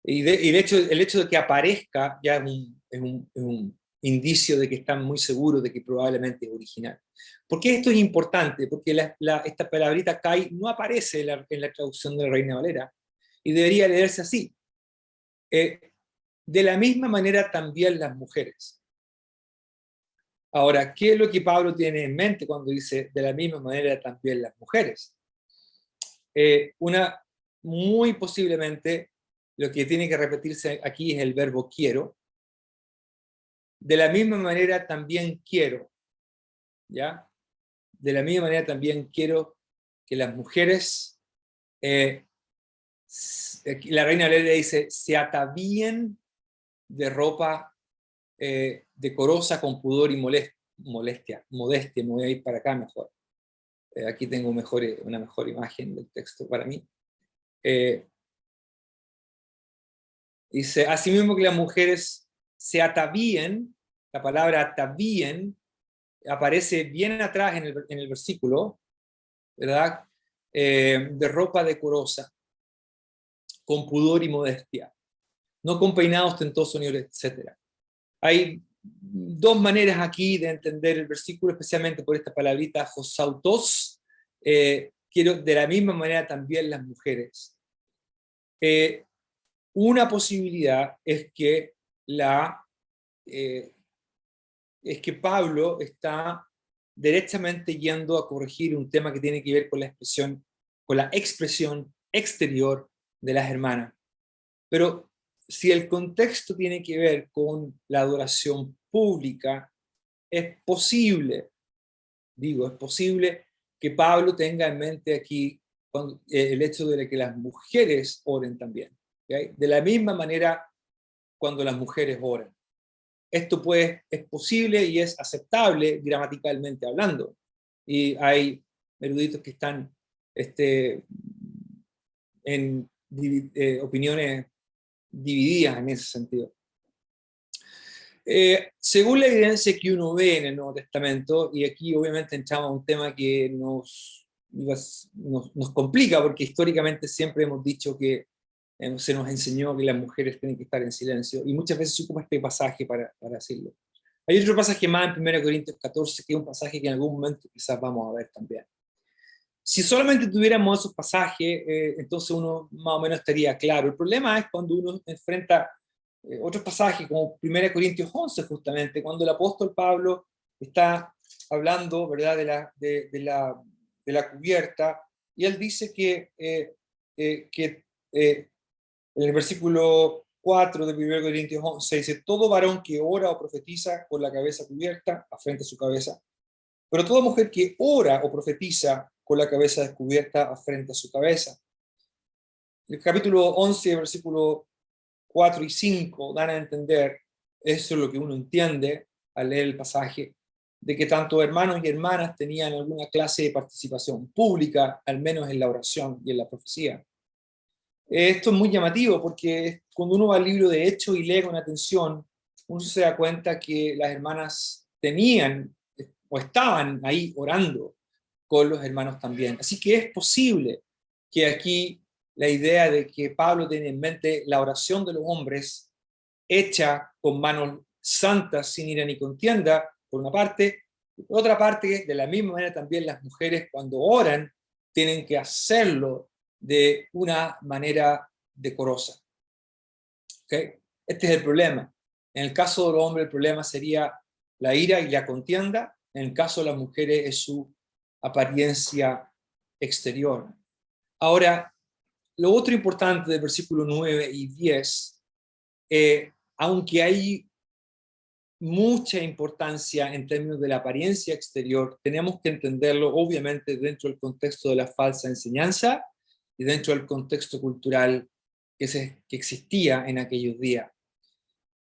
Y de hecho, el hecho de que aparezca ya es un indicio de que están muy seguros de que probablemente es original. ¿Por qué esto es importante? Porque esta palabrita kai no aparece en la traducción de la Reina Valera y debería leerse así. De la misma manera también las mujeres. Ahora, ¿qué es lo que Pablo tiene en mente cuando dice de la misma manera también las mujeres? Muy posiblemente lo que tiene que repetirse aquí es el verbo quiero. De la misma manera también quiero, ¿ya? De la misma manera también quiero que las mujeres, la Reina Valera dice, se atavíen de ropa decorosa con pudor y modestia, me voy a ir para acá mejor. Aquí tengo una mejor imagen del texto para mí. Dice, asimismo que las mujeres se atavíen, la palabra atavíen aparece bien atrás en el versículo, ¿verdad? De ropa decorosa, con pudor y modestia. no con peinado ostentoso ni etcétera. Hay dos maneras aquí de entender el versículo, especialmente por esta palabrita josautos. Quiero de la misma manera también las mujeres. Una posibilidad es que Pablo está derechamente yendo a corregir un tema que tiene que ver con la expresión exterior de las hermanas. Pero si el contexto tiene que ver con la adoración pública, es posible que Pablo tenga en mente aquí el hecho de que las mujeres oren también. ¿Okay? De la misma manera cuando las mujeres oran. Esto pues es posible y es aceptable gramaticalmente hablando. Y hay eruditos que están en opiniones divididas en ese sentido. Según la evidencia que uno ve en el Nuevo Testamento, y aquí obviamente entramos a un tema que nos complica, porque históricamente siempre hemos dicho que se nos enseñó que las mujeres tienen que estar en silencio, y muchas veces se ocupa este pasaje para decirlo. Hay otro pasaje más en 1 Corintios 14, que es un pasaje que en algún momento quizás vamos a ver también. Si solamente tuviéramos esos pasajes, entonces uno más o menos estaría claro. El problema es cuando uno enfrenta otros pasajes, como 1 Corintios 11, justamente, cuando el apóstol Pablo está hablando, ¿verdad?, de la cubierta, y él dice que en el versículo 4 de 1 Corintios 11, dice: todo varón que ora o profetiza con la cabeza cubierta, afrenta su cabeza, pero toda mujer que ora o profetiza con la cabeza descubierta, afrenta su cabeza. El capítulo 11, versículo 4 y 5 dan a entender, eso es lo que uno entiende al leer el pasaje, de que tanto hermanos y hermanas tenían alguna clase de participación pública, al menos en la oración y en la profecía. Esto es muy llamativo porque cuando uno va al libro de Hechos y lee con atención, uno se da cuenta que las hermanas tenían o estaban ahí orando con los hermanos también. Así que es posible que aquí la idea de que Pablo tiene en mente la oración de los hombres hecha con manos santas, sin ira ni contienda, por una parte, y por otra parte, de la misma manera también las mujeres cuando oran tienen que hacerlo de una manera decorosa. ¿Okay? Este es el problema. En el caso de los hombres el problema sería la ira y la contienda. En el caso de las mujeres es su apariencia exterior. Ahora, lo otro importante del versículo 9 y 10, aunque hay mucha importancia en términos de la apariencia exterior, tenemos que entenderlo obviamente dentro del contexto de la falsa enseñanza y dentro del contexto cultural que existía en aquellos días.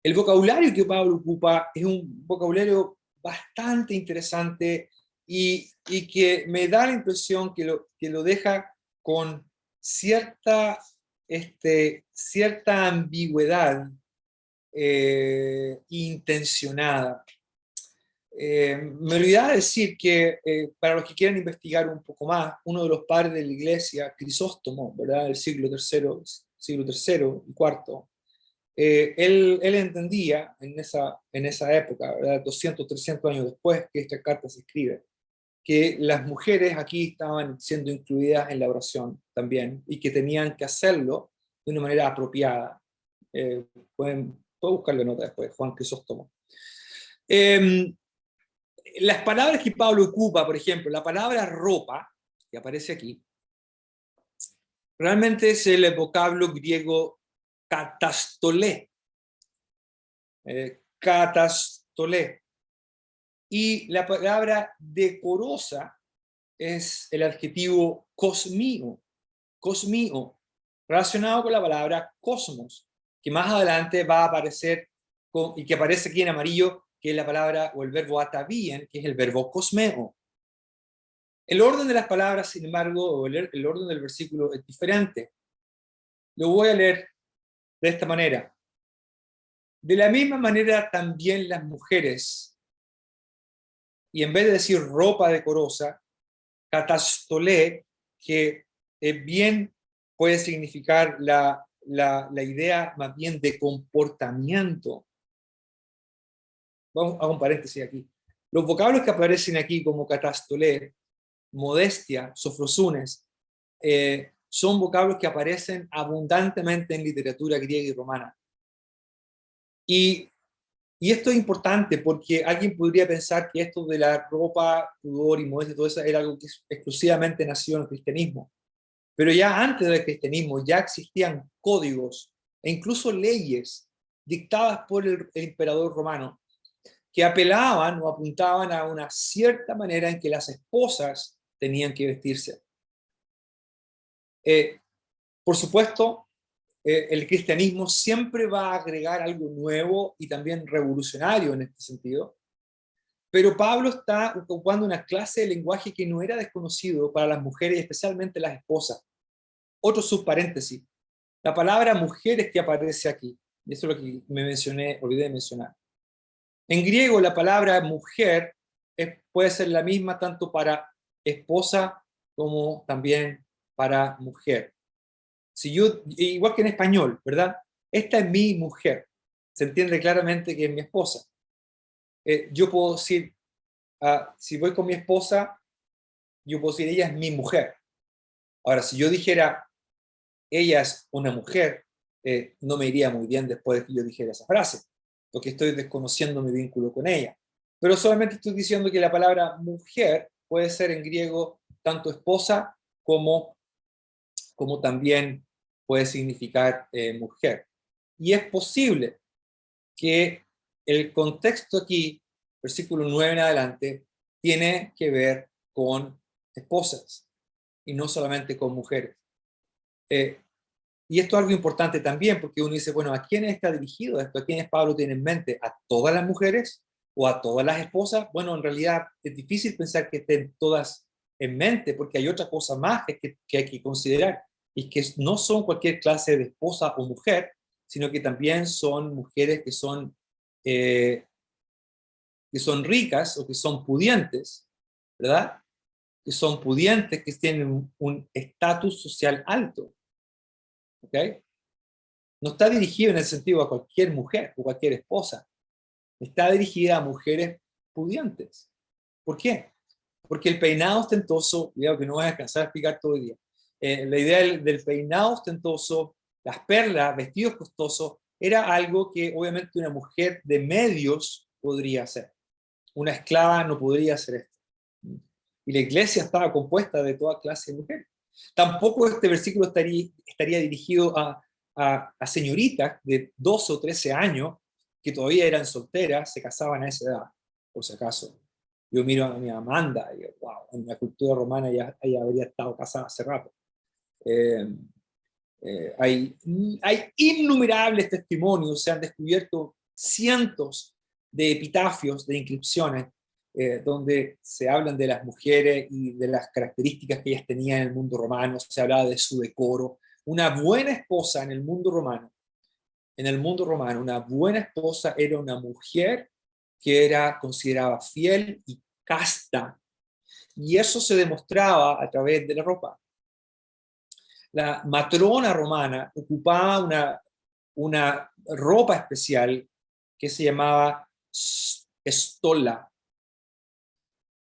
El vocabulario que Pablo ocupa es un vocabulario bastante interesante y que me da la impresión que lo deja con cierta ambigüedad intencionada. Me olvidaba decir que para los que quieran investigar un poco más, uno de los padres de la iglesia, Crisóstomo, ¿verdad?, del siglo III y IV, él entendía en esa época, ¿verdad?, 200, 300 años después que esta carta se escribe, que las mujeres aquí estaban siendo incluidas en la oración también y que tenían que hacerlo de una manera apropiada. Pueden buscar la nota después, Juan Crisóstomo. Las palabras que Pablo ocupa, por ejemplo, la palabra ropa, que aparece aquí, realmente es el vocablo griego katastolé. Katastolé. Y la palabra decorosa es el adjetivo cosmio, relacionado con la palabra cosmos, que más adelante va a aparecer y que aparece aquí en amarillo, que es la palabra o el verbo atavien, que es el verbo cosmeo. El orden de las palabras, sin embargo, o el orden del versículo es diferente. Lo voy a leer de esta manera. De la misma manera también las mujeres, y en vez de decir ropa decorosa, katastolé, que bien puede significar la la idea más bien de comportamiento. Vamos a un paréntesis aquí. Los vocablos que aparecen aquí como catastolé, modestia, sofrosunes, son vocablos que aparecen abundantemente en literatura griega y romana. Y esto es importante porque alguien podría pensar que esto de la ropa, pudor y modestia, todo eso era algo que exclusivamente nació en el cristianismo. Pero ya antes del cristianismo ya existían códigos e incluso leyes dictadas por el emperador romano que apelaban o apuntaban a una cierta manera en que las esposas tenían que vestirse. Por supuesto, el cristianismo siempre va a agregar algo nuevo y también revolucionario en este sentido, pero Pablo está ocupando una clase de lenguaje que no era desconocido para las mujeres, especialmente las esposas. Otro subparéntesis, la palabra mujeres que aparece aquí, y eso es lo que olvidé de mencionar. En griego la palabra mujer puede ser la misma tanto para esposa como también para mujer. Si yo, igual que en español, ¿verdad? Esta es mi mujer. Se entiende claramente que es mi esposa. Yo puedo decir, si voy con mi esposa, yo puedo decir, ella es mi mujer. Ahora, si yo dijera, ella es una mujer, no me iría muy bien después de que yo dijera esa frase, porque estoy desconociendo mi vínculo con ella. Pero solamente estoy diciendo que la palabra mujer puede ser en griego tanto esposa como también puede significar mujer. Y es posible que el contexto aquí, versículo 9 en adelante, tiene que ver con esposas y no solamente con mujeres. Y esto es algo importante también, porque uno dice, bueno, ¿a quién está dirigido esto? ¿A quiénes Pablo tiene en mente? ¿A todas las mujeres o a todas las esposas? Bueno, en realidad es difícil pensar que estén todas en mente, porque hay otra cosa más que hay que considerar, y que no son cualquier clase de esposa o mujer, sino que también son mujeres que son ricas o que son pudientes, ¿verdad? Que son pudientes, que tienen un estatus social alto. ¿Ok? No está dirigido en el sentido a cualquier mujer o cualquier esposa. Está dirigida a mujeres pudientes. ¿Por qué? Porque el peinado ostentoso, cuidado que no voy a alcanzar a explicar todo el día, la idea del peinado ostentoso, las perlas, vestidos costosos, era algo que obviamente una mujer de medios podría hacer. Una esclava no podría hacer esto. Y la iglesia estaba compuesta de toda clase de mujeres. Tampoco este versículo estaría dirigido a señoritas de 12 o 13 años que todavía eran solteras, se casaban a esa edad, por si acaso. Yo miro a mi Amanda y wow, en la cultura romana ella habría estado casada hace rato. Eh, hay innumerables testimonios, se han descubierto cientos de epitafios, de inscripciones, donde se hablan de las mujeres y de las características que ellas tenían en el mundo romano, se hablaba de su decoro. Una buena esposa en el mundo romano, una buena esposa era una mujer que era considerada fiel y casta, y eso se demostraba a través de la ropa. La matrona romana ocupaba una ropa especial que se llamaba estola.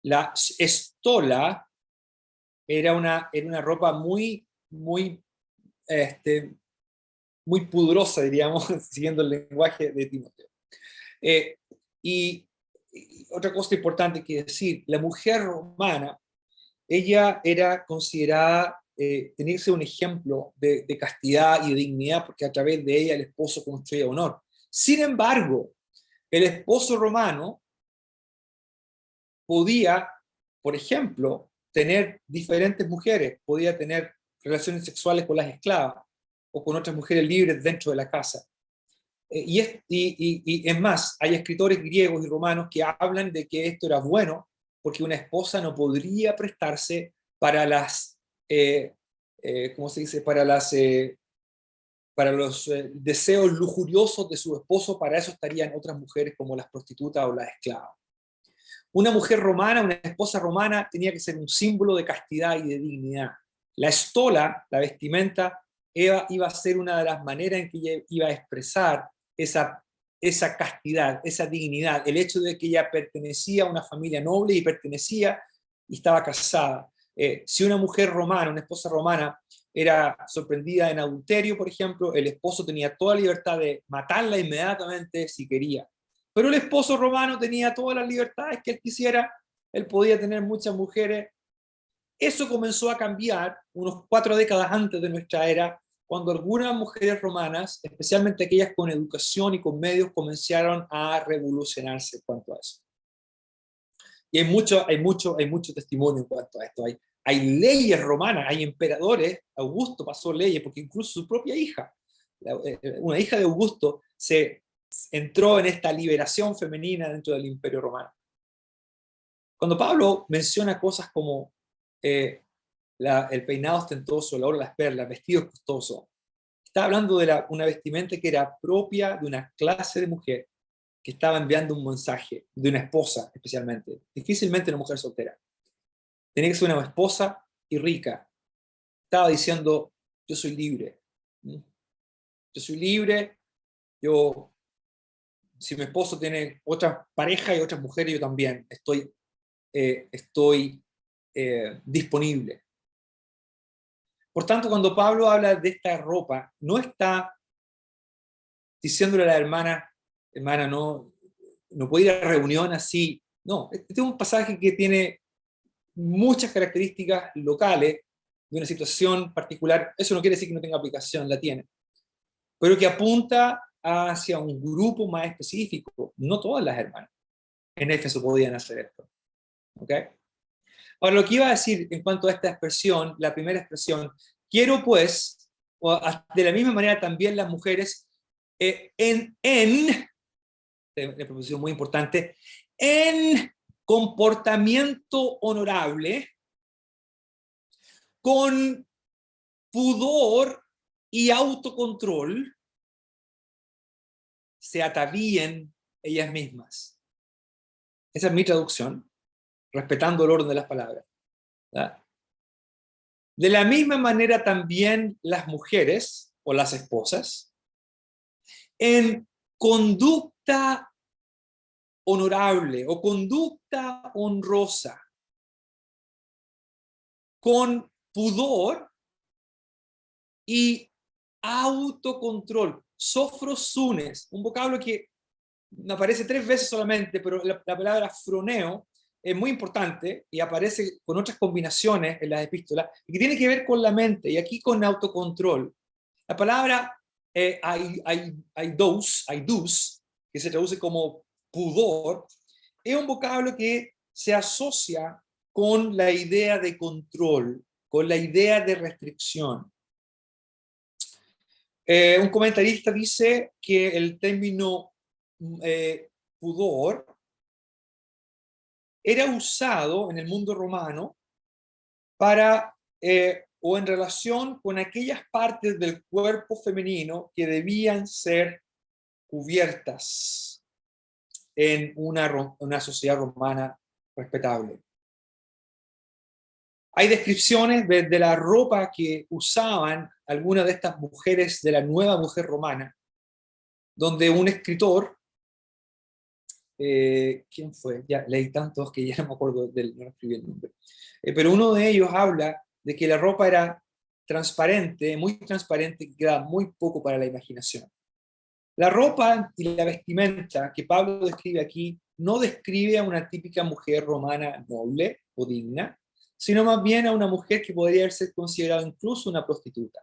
La estola era una ropa muy, muy, muy pudrosa, diríamos, siguiendo el lenguaje de Timoteo. Y otra cosa importante que decir, la mujer romana, ella era considerada, tenía que ser un ejemplo de castidad y de dignidad, porque a través de ella el esposo construía honor. Sin embargo, el esposo romano podía, por ejemplo, tener diferentes mujeres, podía tener relaciones sexuales con las esclavas o con otras mujeres libres dentro de la casa. Y es más, hay escritores griegos y romanos que hablan de que esto era bueno porque una esposa no podría prestarse para ¿cómo se dice? Para los deseos lujuriosos de su esposo. Para eso estarían otras mujeres como las prostitutas o las esclavas. Una mujer romana, una esposa romana, tenía que ser un símbolo de castidad y de dignidad. La estola, la vestimenta, iba a ser una de las maneras en que ella iba a expresar esa castidad, esa dignidad, el hecho de que ella pertenecía a una familia noble y estaba casada. Si una mujer romana, una esposa romana, era sorprendida en adulterio, por ejemplo, el esposo tenía toda la libertad de matarla inmediatamente si quería. Pero el esposo romano tenía todas las libertades que él quisiera, él podía tener muchas mujeres. Eso comenzó a cambiar unos 4 décadas antes de nuestra era, cuando algunas mujeres romanas, especialmente aquellas con educación y con medios, comenzaron a revolucionarse en cuanto a eso. Y hay mucho testimonio en cuanto a esto. Hay leyes romanas, hay emperadores. Augusto pasó leyes, porque incluso su propia hija, una hija de Augusto, se entró en esta liberación femenina dentro del Imperio Romano. Cuando Pablo menciona cosas como el peinado ostentoso, el oro, las perlas, vestidos costosos, está hablando de una vestimenta que era propia de una clase de mujer que estaba enviando un mensaje, de una esposa especialmente, difícilmente una mujer soltera. Tenía que ser una esposa y rica. Estaba diciendo, yo soy libre. Yo soy libre, si mi esposo tiene otras parejas y otras mujeres, yo también estoy disponible. Por tanto, cuando Pablo habla de esta ropa, no está diciéndole a la hermana, no puede ir a reunión así. No, este es un pasaje que tiene muchas características locales de una situación particular. Eso no quiere decir que no tenga aplicación, la tiene, pero que apunta hacia un grupo más específico. No todas las hermanas en Éfeso podían hacer esto. ¿Ok? Ahora, lo que iba a decir en cuanto a esta expresión, la primera expresión, quiero pues, de la misma manera también las mujeres, una proposición muy importante, en comportamiento honorable, con pudor y autocontrol, se atavíen ellas mismas. Esa es mi traducción, respetando el orden de las palabras. ¿Verdad? De la misma manera también las mujeres o las esposas, en conducta honorable o conducta honrosa, con pudor y autocontrol. Sofrosunes, un vocablo que aparece 3 veces solamente, pero la palabra froneo es muy importante y aparece con otras combinaciones en las epístolas, y que tiene que ver con la mente, y aquí con autocontrol. La palabra aidos, que se traduce como pudor, es un vocablo que se asocia con la idea de control, con la idea de restricción. Un comentarista dice que el término pudor era usado en el mundo romano para o en relación con aquellas partes del cuerpo femenino que debían ser cubiertas en una sociedad romana respetable. Hay descripciones de la ropa que usaban algunas de estas mujeres de la nueva mujer romana, donde un escritor, ¿quién fue? Ya leí tantos que ya no me acuerdo no escribí el nombre, pero uno de ellos habla de que la ropa era transparente, muy transparente, que queda muy poco para la imaginación. La ropa y la vestimenta que Pablo describe aquí no describe a una típica mujer romana noble o digna, sino más bien a una mujer que podría ser considerada incluso una prostituta,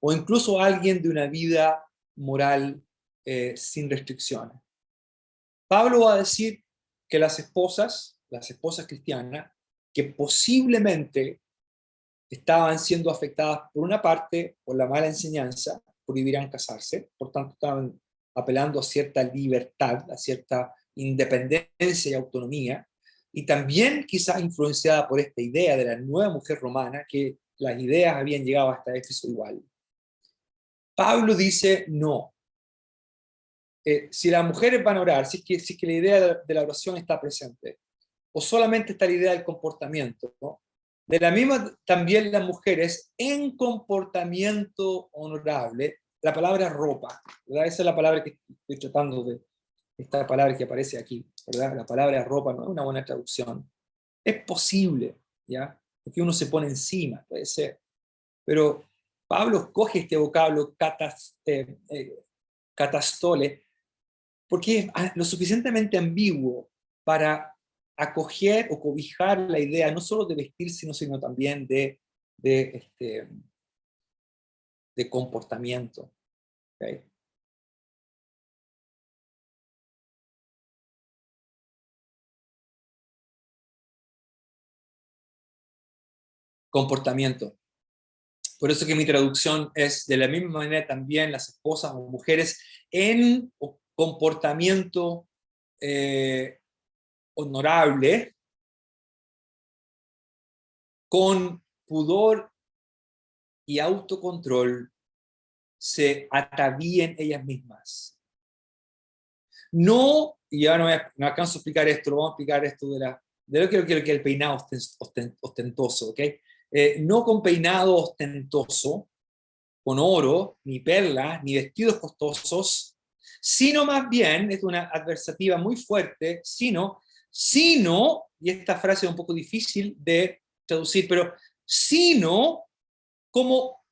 o incluso alguien de una vida moral sin restricciones. Pablo va a decir que las esposas cristianas, que posiblemente estaban siendo afectadas por una parte por la mala enseñanza, prohibirán casarse, por tanto estaban apelando a cierta libertad, a cierta independencia y autonomía, y también quizás influenciada por esta idea de la nueva mujer romana, que las ideas habían llegado hasta Éfeso igual. Pablo dice no. Si las mujeres van a orar, si es que la idea de la oración está presente, o solamente está la idea del comportamiento, ¿no? De la misma también las mujeres en comportamiento honorable. La palabra ropa, ¿verdad? Esa es la palabra que estoy tratando de, esta palabra que aparece aquí, ¿verdad? La palabra ropa no es una buena traducción. Es posible, ¿ya? Porque uno se pone encima, puede ser. Pero Pablo escoge este vocablo catastole porque es lo suficientemente ambiguo para acoger o cobijar la idea no solo de vestir, sino también de, de comportamiento. ¿Okay? Comportamiento. Por eso que mi traducción es de la misma manera también las esposas o mujeres en comportamiento honorable, con pudor y autocontrol, se atavíen ellas mismas. No, y ya no alcanzo a explicar esto, lo vamos a explicar esto de lo que el peinado ostentoso, ¿ok? No con peinado ostentoso, con oro, ni perlas, ni vestidos costosos, sino más bien, es una adversativa muy fuerte, sino, y esta frase es un poco difícil de traducir, pero sino como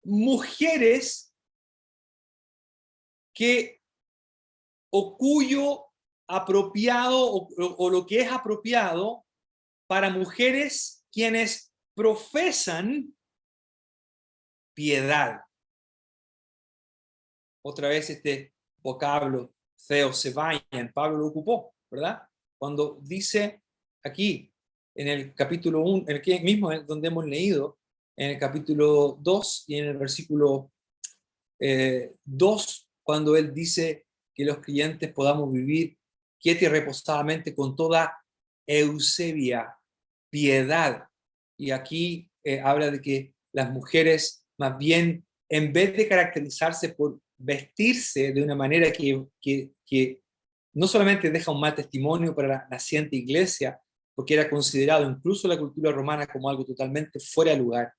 mujeres que o cuyo apropiado o lo que es apropiado para mujeres quienes profesan piedad. Otra vez este vocablo feo se vayan, Pablo lo ocupó, ¿verdad? Cuando dice aquí, en el capítulo 1, en el que mismo donde hemos leído, en el capítulo 2 y en el versículo 2, cuando él dice que los creyentes podamos vivir quieta y reposadamente con toda eusebia, piedad. Y aquí habla de que las mujeres, más bien, en vez de caracterizarse por vestirse de una manera que no solamente deja un mal testimonio para la naciente iglesia, porque era considerado incluso en la cultura romana como algo totalmente fuera de lugar,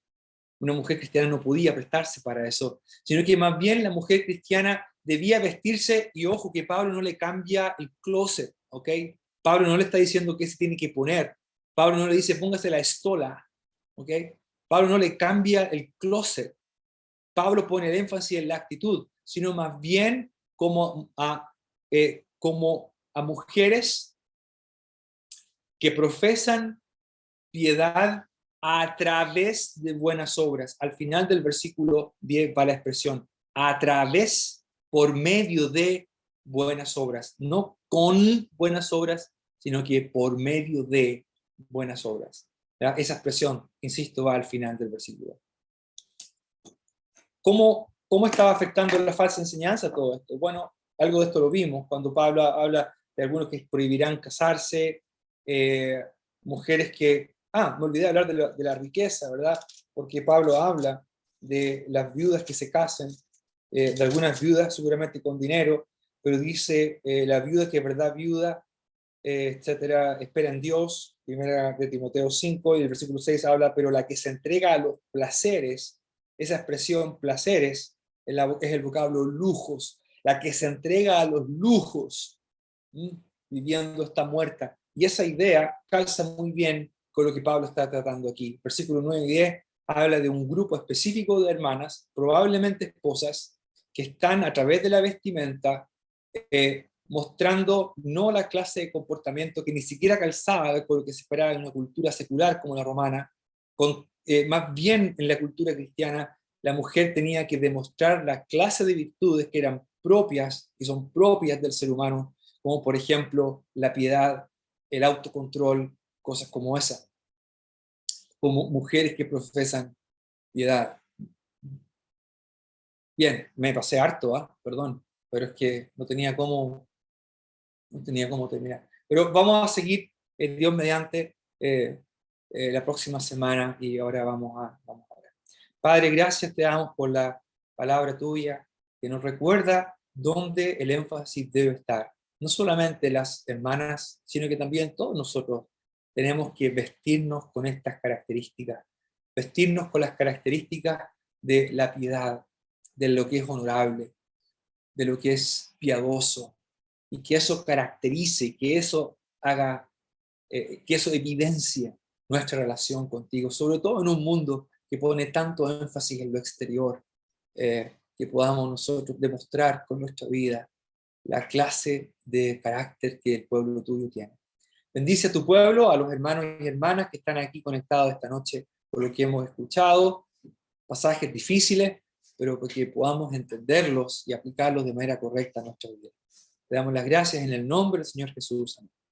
una mujer cristiana no podía prestarse para eso, sino que más bien la mujer cristiana debía vestirse, y ojo que Pablo no le cambia el closet, ¿ok? Pablo no le está diciendo qué se tiene que poner, Pablo no le dice póngase la estola, ¿ok? Pablo no le cambia el closet, Pablo pone el énfasis en la actitud, sino más bien como a mujeres que profesan piedad a través de buenas obras. Al final del versículo 10 va la expresión, a través, por medio de buenas obras. No con buenas obras, sino que por medio de buenas obras. ¿Ya? Esa expresión, insisto, va al final del versículo. ¿Cómo estaba afectando la falsa enseñanza todo esto? Bueno, algo de esto lo vimos cuando Pablo habla de algunos que prohibirán casarse, mujeres que... me olvidé de hablar de la riqueza, ¿verdad? Porque Pablo habla de las viudas que se casen, de algunas viudas seguramente con dinero, pero dice la viuda que es verdad viuda, etcétera, espera en Dios, primera de Timoteo 5, y el versículo 6 habla, pero la que se entrega a los placeres, esa expresión placeres es el vocablo lujos, la que se entrega a los lujos, viviendo está muerta. Y esa idea calza muy bien con lo que Pablo está tratando aquí. Versículo 9 y 10 habla de un grupo específico de hermanas, probablemente esposas, que están a través de la vestimenta mostrando no la clase de comportamiento que ni siquiera calzaba con lo que se esperaba en una cultura secular como la romana, más bien en la cultura cristiana la mujer tenía que demostrar la clase de virtudes que eran propias, que son propias del ser humano, como por ejemplo la piedad, el autocontrol, cosas como esa, como mujeres que profesan piedad. Bien, me pasé harto, perdón, pero es que no tenía cómo terminar. Pero vamos a seguir, Dios mediante, la próxima semana y ahora vamos a ver. Padre, gracias te damos por la palabra tuya que nos recuerda dónde el énfasis debe estar. No solamente las hermanas, sino que también todos nosotros tenemos que vestirnos con estas características, vestirnos con las características de la piedad, de lo que es honorable, de lo que es piadoso, y que eso caracterice, que eso haga, que eso evidencie nuestra relación contigo, sobre todo en un mundo que pone tanto énfasis en lo exterior, que podamos nosotros demostrar con nuestra vida la clase de carácter que el pueblo tuyo tiene. Bendice a tu pueblo, a los hermanos y hermanas que están aquí conectados esta noche por lo que hemos escuchado, pasajes difíciles, pero que podamos entenderlos y aplicarlos de manera correcta a nuestra vida. Te damos las gracias en el nombre del Señor Jesús. Amén.